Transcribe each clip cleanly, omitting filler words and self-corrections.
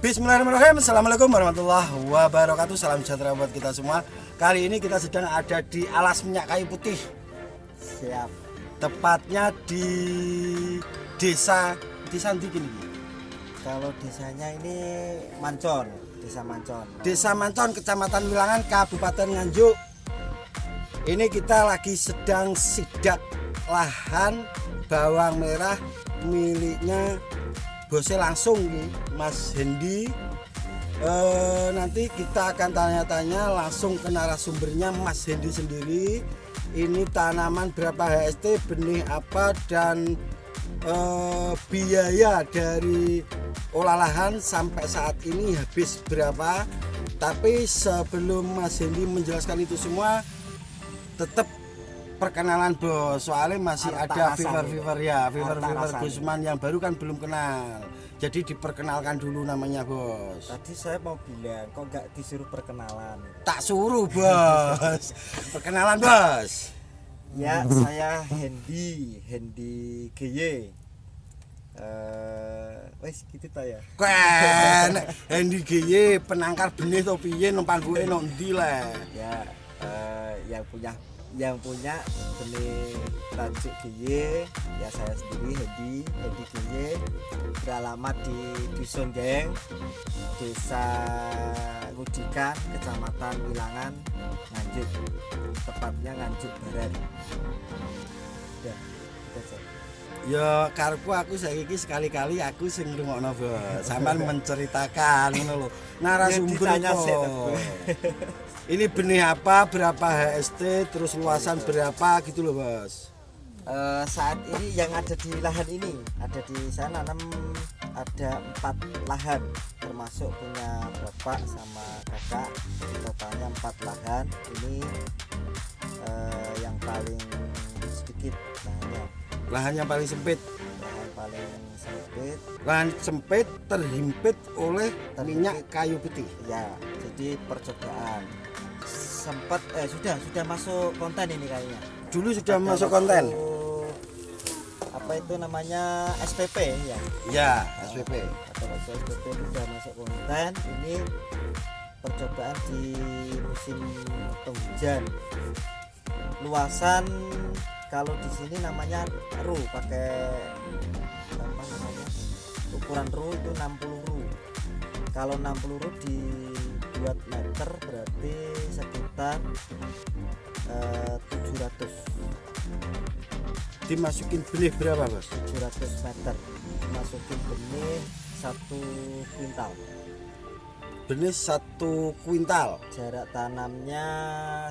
Bismillahirrahmanirrahim. Assalamualaikum warahmatullahi wabarakatuh. Salam sejahtera buat kita semua. Kali ini kita sedang ada di alas minyak kayu putih. Siap. Tepatnya di desa Antikin. Kalau desanya ini Mancon, Desa Mancon. Desa Mancon, Kecamatan Wilangan, Kabupaten Nganjuk. Ini kita lagi sedang sidak lahan bawang merah miliknya bosnya langsung nih, Mas Hendi. Nanti kita akan tanya-tanya langsung ke narasumbernya, Mas Hendi sendiri. Ini tanaman berapa HST, benih apa, dan biaya dari olah lahan sampai saat ini habis berapa. Tapi sebelum Mas Hendi menjelaskan itu semua, tetap perkenalan bos, soalnya masih ada Fever Gusman yang baru kan belum kenal, jadi diperkenalkan dulu namanya bos. Tadi saya mau bilang kok nggak disuruh perkenalan. Tak suruh bos. Perkenalan bos. Ya, saya Hendi GY. Wes gitu ta ya. Kan Hendi GY penangkar benih to piye nang panggoke nang ndi le. Ya, yang punya benih tajuk GY ya saya sendiri Hendi GY, beralamat di Dusun Geng, Desa Ngudikan, Kecamatan Wilangan, Nganjuk, tepatnya Nganjuk Barat. Ya, itu aja. Ya karepku aku saiki sekali-kali aku sing ngrungokno bos. Sampeyan menceritakan ngono lho. Narasumber kok. Ini benih apa, berapa HST, terus luasan berapa gitu loh bos. Saat ini yang ada di lahan ini, ada di sana ada 4 lahan, termasuk punya bapak sama kakak, totalnya 4 lahan. Ini yang paling sedikit Lahannya paling sempit. Lahan sempit terhimpit oleh minyak kayu putih. Ya, jadi percobaan. Sempat sudah masuk konten ini kayaknya. Dulu sudah masuk konten. Apa itu namanya SPP ya? Ya, SPP. Atau SPP sudah masuk konten. Ini percobaan di musim penghujan. Luasan kalau di sini namanya ru, pakai apa namanya? Ukuran ru itu 60 ru. Kalau 60 ru dibuat meter berarti sekitar 700. Dimasukin benih berapa bos? 700 meter. Masukin benih 1 kuintal. Benih 1 kuintal. Jarak tanamnya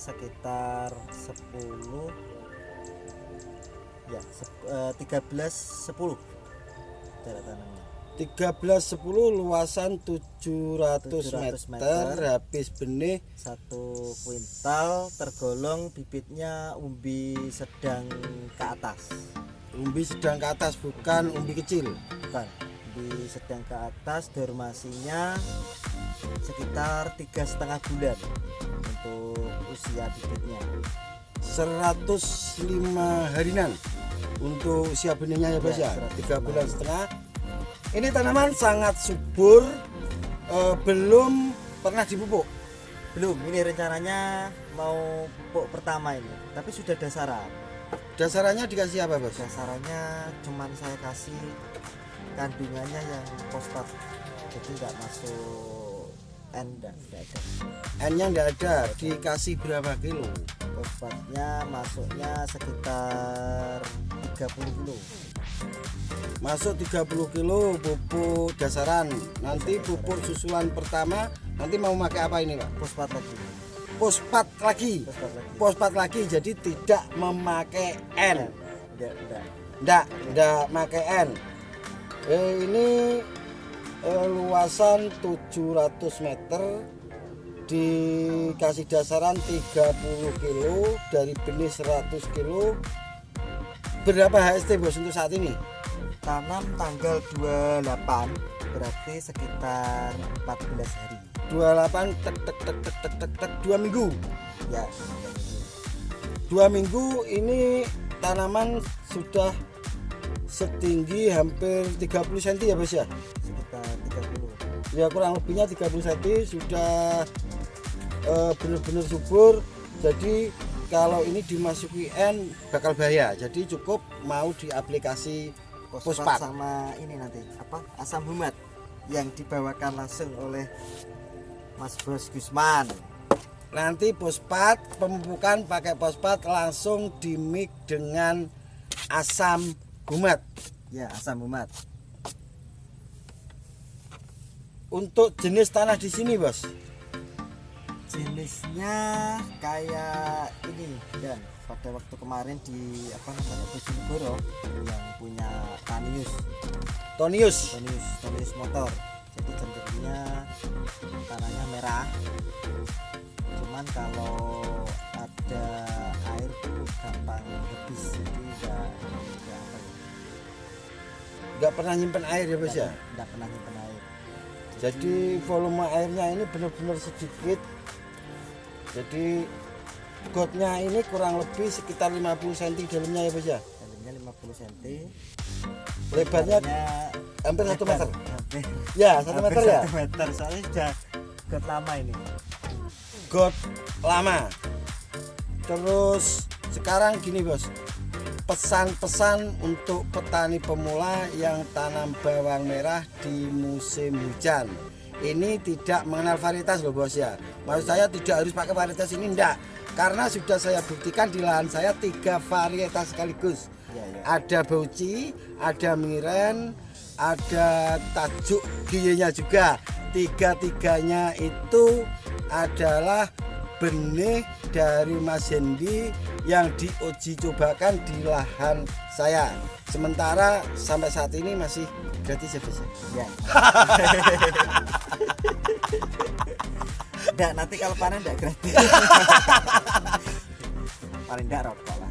sekitar 13-10 jarak tanamnya. 13-10, luasan 700 meter, habis benih 1 kuintal, tergolong bibitnya umbi sedang ke atas. Umbi sedang ke atas, bukan umbi kecil. Bukan, umbi sedang ke atas. Durasinya sekitar 3,5 bulan untuk usia bibitnya. 105 harian untuk usia benihnya ya bos ya, 3,5 bulan. Ini tanaman sangat subur, belum pernah dipupuk. Belum, ini rencananya mau pupuk pertama ini, tapi sudah dasaran. Dasarannya dikasih apa bos? Dasarannya cuman saya kasih kandungannya yang fosfat, jadi nggak masuk N, nggak ada. N-nya nggak ada, dikasih berapa kilo? Fosfatnya masuknya sekitar 30 kilo. Masuk 30 kilo pupuk dasaran. Nanti pupuk susulan pertama nanti mau pakai apa ini pak? Fosfat lagi. fosfat lagi. Fosfat lagi, jadi tidak memakai N. Enggak pakai N. Ini luasan 700 meter, dikasih dasaran 30 kilo, dari benih 100 kilo. Berapa HST bos untuk saat ini? Tanam tanggal 28, berarti sekitar 14 hari. 28 2 minggu. Ya, 2 minggu ini tanaman sudah setinggi hampir 30 cm ya bos ya? sekitar 30. Ya kurang lebihnya 30 cm, sudah benar-benar subur. Jadi kalau ini dimasuki N bakal bahaya, jadi cukup mau diaplikasi fosfat sama ini nanti apa, asam humat yang dibawakan langsung oleh Mas Bos Gusman. nanti fosfat, pemupukan pakai fosfat langsung dimix dengan asam humat. Ya, asam humat. Untuk jenis tanah di sini bos, Jenisnya kayak ini, dan pada waktu kemarin di apa namanya, Bojonegoro yang punya Tonius. Tonius motor. Jadi cenderungnya tanahnya merah. Cuman kalau ada air tuh gampang habis, jadi Nggak pernah nyimpen air ya bos ya? nggak pernah nyimpen air. Jadi volume airnya ini benar-benar sedikit. Jadi gotnya ini kurang lebih sekitar 50 cm dalamnya ya bos ya? Dalamnya 50 cm, Lebarnya hampir 1 meter. Hampir, Ya 1 meter ya? 1 meter, soalnya sudah got lama ini. Got lama. Terus sekarang gini bos, pesan-pesan untuk petani pemula yang tanam bawang merah di musim hujan. Ini tidak mengenal varietas loh bos ya. Maksud saya tidak harus pakai varietas ini, enggak. Karena sudah saya buktikan di lahan saya 3 varietas sekaligus. Ya. Ada Bauchi, ada Miren, ada Tajuk Giye-nya juga. Tiga-tiganya itu adalah benih dari Mas Hendi yang diuji cobakan di lahan saya. Sementara sampai saat ini masih gratis ya bos ya? Ya. Enggak, nanti kalau panen enggak gratis. Paling enggak rokok lah.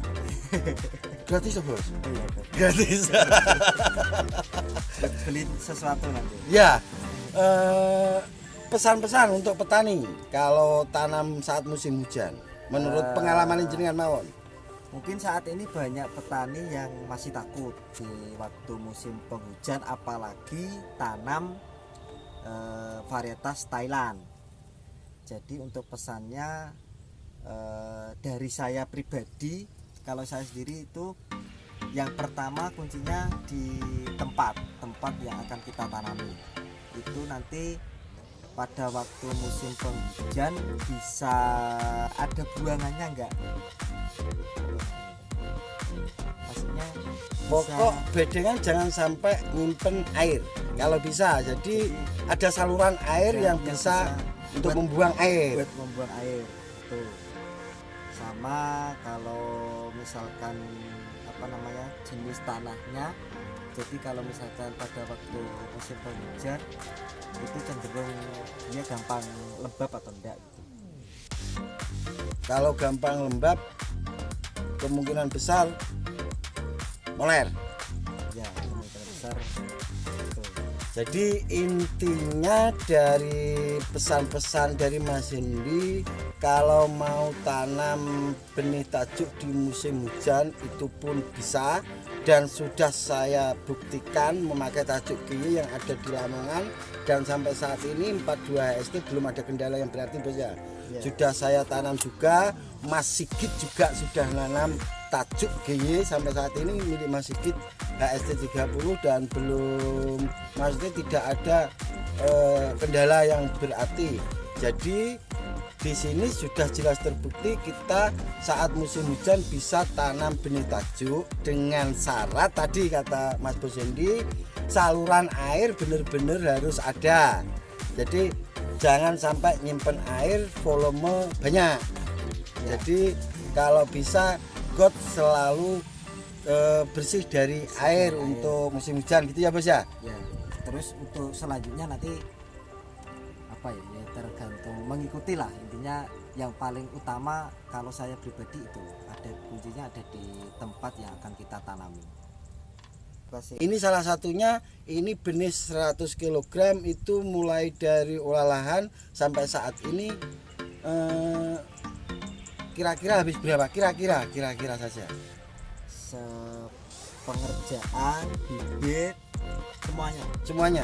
Gratis ya bos? Iya, Gratis. beli sesuatu nanti. Ya, pesan-pesan untuk petani kalau tanam saat musim hujan, menurut pengalaman jenengan mawon. Mungkin saat ini banyak petani yang masih takut di waktu musim penghujan, apalagi tanam varietas Thailand. Jadi untuk pesannya dari saya pribadi, kalau saya sendiri itu yang pertama kuncinya di tempat yang akan kita tanami. Itu nanti pada waktu musim penghujan bisa ada buangannya enggak? Maksudnya Pokok bedengan jangan sampai nyimpen air kalau bisa. Jadi ada saluran air yang bisa untuk membuang air. Buat membuang air. Tuh. Sama kalau misalkan apa namanya, jenis tanahnya. Jadi kalau misalkan pada waktu musim penghujan itu cenderung dia gampang lembab atau enggak gitu. Kalau gampang lembab kemungkinan besar moler. Ya, kemungkinan besar itu. Jadi intinya dari pesan-pesan dari Mas Hendi, kalau mau tanam benih tajuk di musim hujan itu pun bisa, dan sudah saya buktikan memakai tajuk Giye yang ada di Lamongan, dan sampai saat ini 42 HST belum ada kendala yang berarti bos ya. Sudah saya tanam juga, Mas Sigit juga sudah nanam tajuk Giye sampai saat ini milik Mas Sigit HST 30, dan belum, maksudnya tidak ada kendala yang berarti. Jadi di sini sudah jelas terbukti kita saat musim hujan bisa tanam benih tajuk dengan syarat tadi kata Mas Bos Hendi, saluran air benar-benar harus ada. Jadi jangan sampai nyimpen air volume banyak. Jadi kalau bisa got selalu bersih dari air untuk musim hujan gitu ya Bos ya. Ya, terus untuk selanjutnya nanti apa ya, ya tergantung mengikuti lah. Intinya yang paling utama kalau saya pribadi itu ada kuncinya ada di tempat yang akan kita tanami. Ini salah satunya, ini benih 100 kg itu mulai dari olah lahan sampai saat ini kira-kira habis berapa? Kira-kira saja. Pengerjaan, bibit, semuanya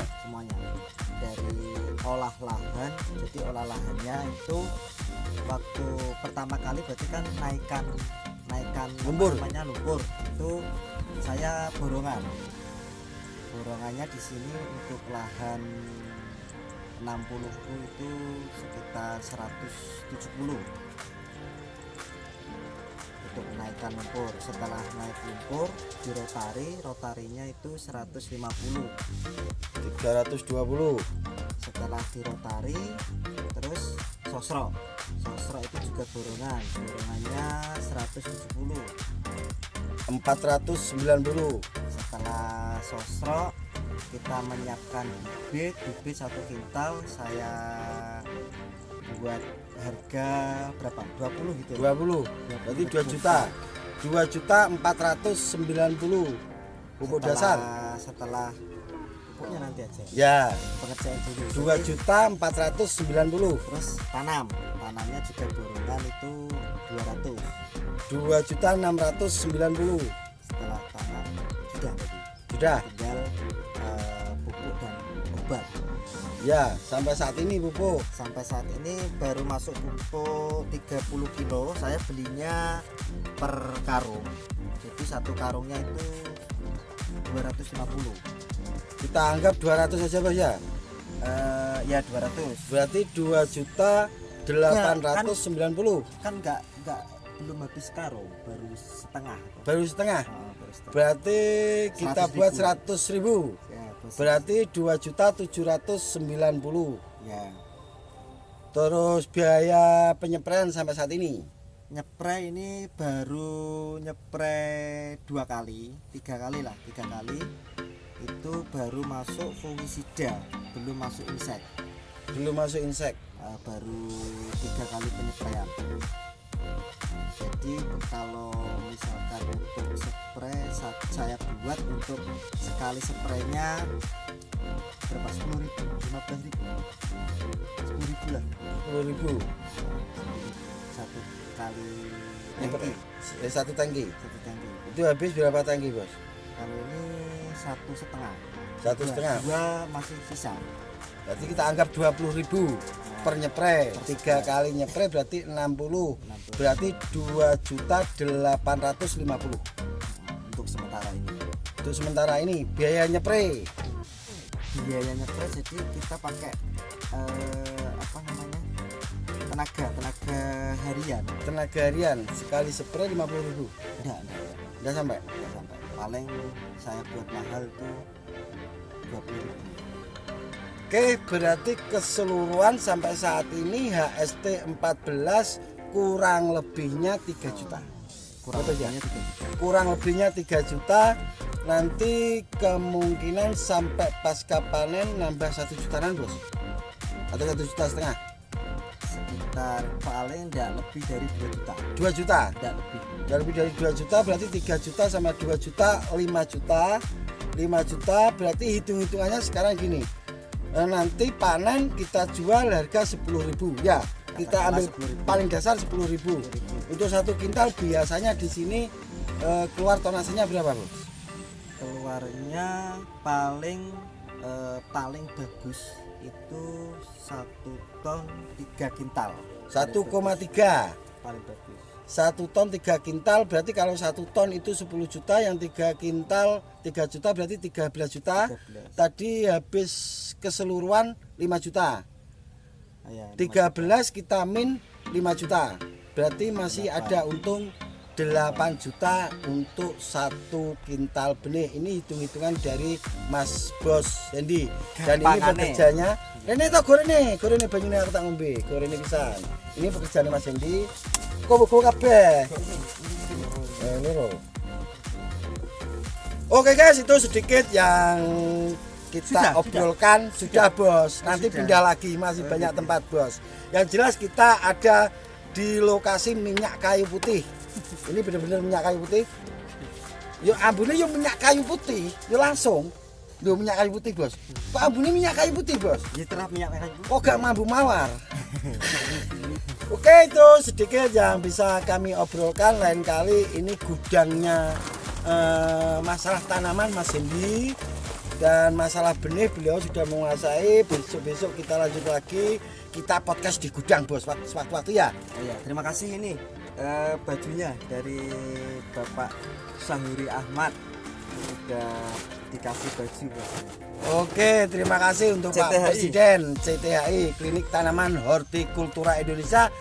dari olah lahan. Jadi olah lahannya itu waktu pertama kali berarti kan naikkan Lumpur. namanya lumpur itu saya borongannya di sini untuk lahan 60 itu sekitar 170 untuk menaikkan lumpur. Setelah naik lumpur di rotarinya itu 150, 320. setelah di rotari terus sosro itu juga borongannya 170. 490. Setelah sosro kita menyiapkan bibit 1 kintal. Saya buat harga berapa? 20 gitu. 20. Berarti 2 juta. 2.490.000 pupuk dasar. Setelah pupuknya nanti aja. Ya. Pengerjaan dulu. 2.490.000. Terus tanamnya juga borongan itu 200. 2.690.000. Setelah tanam sudah Sudah. tinggal pupuk dan obat. Ya, sampai saat ini pupuk. Sampai saat ini baru masuk pupuk 30 kilo. Saya belinya per karung. Jadi satu karungnya itu 250. Kita anggap 200 saja Bos ya. Ya 200. Berarti 2.890.000. Kan enggak belum habis karung, baru setengah. Baru setengah. Baru setengah. Berarti kita 100.000. buat 100.000. Ya, Berarti 2.790.000. ya. Terus biaya penyepraian sampai saat ini Nyepray ini baru nyepray 3 kali itu baru masuk fungisida, belum masuk insek. Baru 3 kali penyepraian. Jadi kalau misalkan untuk spray saya buat untuk sekali spraynya berapa? 10.000, 15.000, 10.000 lah. 10.000. Satu kali Satu tangki. satu tangki. Itu habis berapa tangki Bos? Kalau ini 1,5. 1,5. Dua masih sisa. Berarti kita anggap 20.000 per nyepray. 3 kali nyepray berarti 60. Berarti 2.850.000 Untuk sementara ini. untuk sementara ini. Biaya nyepray Biaya nyepray jadi kita pakai apa namanya, tenaga harian sekali spray 50.000. Enggak sampai. Paling saya buat mahal itu 20.000. Oke, berarti keseluruhan sampai saat ini HST 14 kurang lebihnya 3 juta. Kurang lebihnya 3 juta. Nanti kemungkinan sampai pasca panen nambah 1 jutaan Bos. Atau 1,5 juta. Sekitar paling tidak lebih dari 2 juta. 2 juta. Tidak lebih. Dan lebih dari 2 juta berarti 3 juta sama 2 juta 5 juta. 5 juta berarti hitung-hitungannya sekarang gini. Nanti panen kita jual harga 10.000 ya. Kita ambil 10.000. paling dasar 10.000. Untuk 1 kintal biasanya di sini keluar tonasenya berapa Bos? Keluarnya paling bagus itu 1 ton 3 kintal. 1,3. Paling bagus. 1 ton 3 kintal berarti kalau 1 ton itu 10 juta, yang 3 kintal 3 juta berarti 13 juta. 13. Tadi habis keseluruhan 5 juta. Ya, 13 kita min 5 juta. Berarti masih Berapa? ada untung 8 juta untuk 1 kintal benih. Ini hitung-hitungan dari Mas Bos Hendy. Dan ini pekerjanya ini to gorene banyune aku tak ngombe. Gorene pisan. Ini pekerjaan Mas Hendy. Kok kabeh. Loro. Oke guys, itu sedikit yang kita obrolkan. Sudah bos. Nanti pindah lagi, masih banyak tempat bos. Yang jelas kita ada di lokasi minyak kayu putih. Ini benar-benar minyak kayu putih. Yo ambune yo minyak kayu putih, yo langsung. Yo minyak kayu putih, Bos. Kok ambune minyak kayu putih, Bos? Ya terap minyak kayu putih. Kok gak mambu mawar? Oke, itu sedikit yang bisa kami obrolkan. Lain kali ini gudangnya masalah tanaman Mas Hendy dan masalah benih beliau sudah menguasai. Besok-besok kita lanjut lagi. Kita podcast di gudang, Bos. Waktu-waktu ya. Iya, terima kasih ini bajunya dari Bapak Sahuri Ahmad udah dikasih baju Bos. Oke, terima kasih untuk Pak Presiden CTHI Klinik Tanaman Hortikultura Indonesia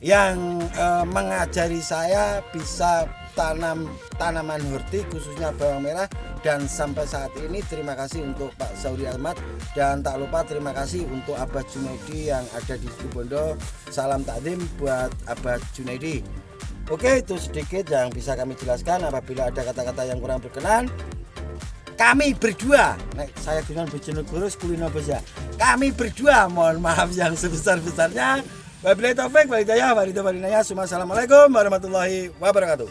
yang mengajari saya bisa tanam tanaman horti khususnya bawang merah. Dan sampai saat ini terima kasih untuk Pak Sahuri Ahmad. Dan tak lupa terima kasih untuk Abah Junaidi yang ada di Situbondo. Salam takdim buat Abah Junaidi. Oke, itu sedikit yang bisa kami jelaskan. Apabila ada kata-kata yang kurang berkenan, kami berdua, saya dengan Bojonegoro kulino bos ya. Kami berdua mohon maaf yang sebesar-besarnya. Wabillahi taufik wal hidayah. Assalamualaikum warahmatullahi wabarakatuh.